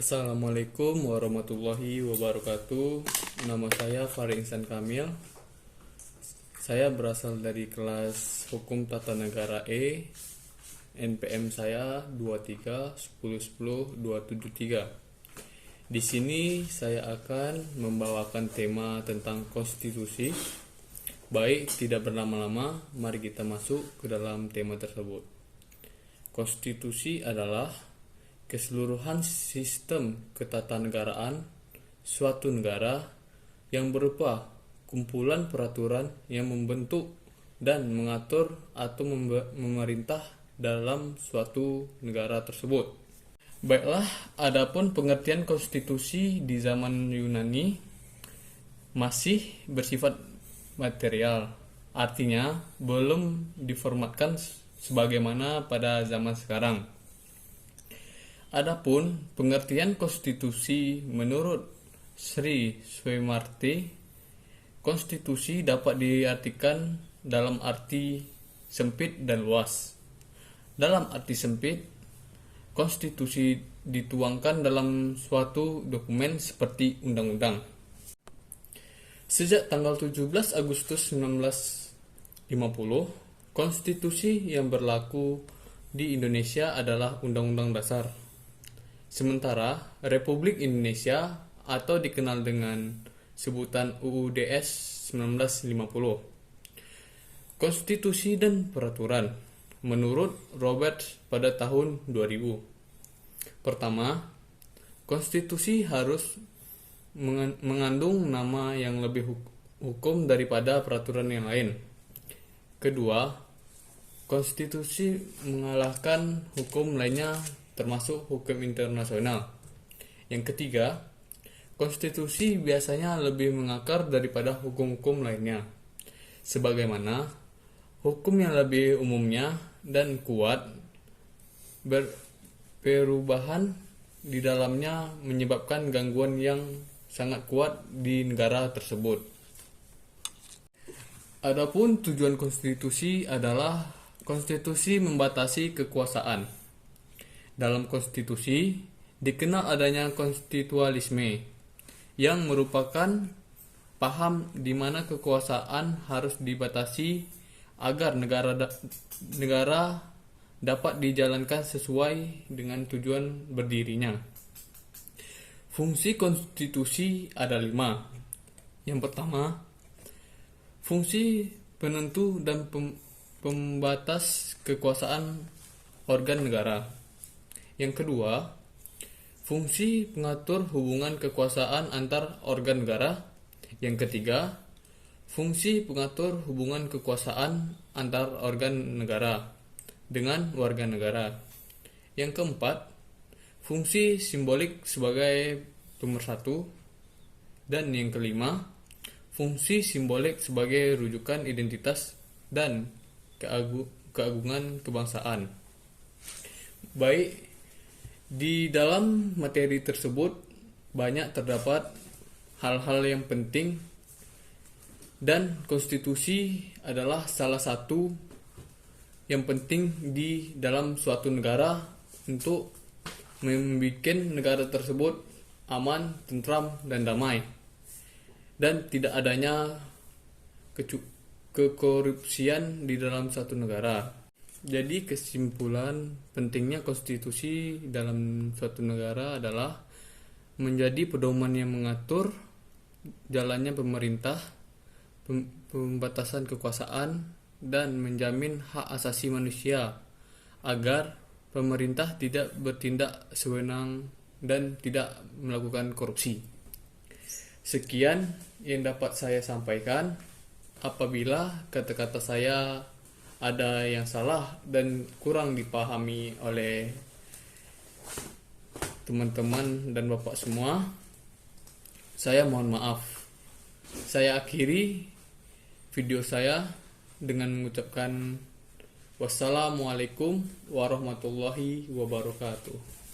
Assalamualaikum warahmatullahi wabarakatuh. Nama saya Fahri Ihsan Kamil. Saya berasal dari kelas Hukum Tata Negara E. NPM saya 231010273. Di sini saya akan membawakan tema tentang konstitusi. Baik, tidak berlama-lama, mari kita masuk ke dalam tema tersebut. Konstitusi adalah keseluruhan sistem ketatanegaraan suatu negara yang berupa kumpulan peraturan yang membentuk dan mengatur atau memerintah dalam suatu negara tersebut. Baiklah, adapun pengertian konstitusi di zaman Yunani masih bersifat material, artinya belum diformatkan sebagaimana pada zaman sekarang. Adapun pengertian konstitusi menurut Sri Sumarti, konstitusi dapat diartikan dalam arti sempit dan luas. Dalam arti sempit, konstitusi dituangkan dalam suatu dokumen seperti undang-undang. Sejak tanggal 17 Agustus 1950, konstitusi yang berlaku di Indonesia adalah Undang-Undang Dasar. Sementara Republik Indonesia atau dikenal dengan sebutan UUDS 1950. Konstitusi dan peraturan menurut Robert pada tahun 2000. Pertama, konstitusi harus mengandung nama yang lebih hukum daripada peraturan yang lain. Kedua, konstitusi mengalahkan hukum lainnya termasuk hukum internasional. Yang ketiga, konstitusi biasanya lebih mengakar daripada hukum-hukum lainnya, sebagaimana hukum yang lebih umumnya dan kuat perubahan di dalamnya menyebabkan gangguan yang sangat kuat di negara tersebut. Adapun tujuan konstitusi adalah konstitusi membatasi kekuasaan. Dalam konstitusi dikenal adanya konstitualisme yang merupakan paham di mana kekuasaan harus dibatasi agar negara dapat dijalankan sesuai dengan tujuan berdirinya. Fungsi konstitusi ada 5. Yang pertama, fungsi penentu dan pembatas kekuasaan organ negara. Yang kedua, fungsi pengatur hubungan kekuasaan antar organ negara. Yang ketiga, fungsi pengatur hubungan kekuasaan antar organ negara dengan warga negara. Yang keempat, fungsi simbolik sebagai pemersatu. Dan yang kelima, fungsi simbolik sebagai rujukan identitas dan keagungan kebangsaan. Baik, di dalam materi tersebut banyak terdapat hal-hal yang penting, dan konstitusi adalah salah satu yang penting di dalam suatu negara untuk membuat negara tersebut aman, tentram, dan damai, dan tidak adanya kekorupsian di dalam suatu negara. Jadi kesimpulan pentingnya konstitusi dalam suatu negara adalah menjadi pedoman yang mengatur jalannya pemerintah, pembatasan kekuasaan, dan menjamin hak asasi manusia agar pemerintah tidak bertindak sewenang dan tidak melakukan korupsi. Sekian yang dapat saya sampaikan. Apabila kata-kata saya ada yang salah dan kurang dipahami oleh teman-teman dan bapak semua, saya mohon maaf. Saya akhiri video saya dengan mengucapkan wassalamualaikum warahmatullahi wabarakatuh.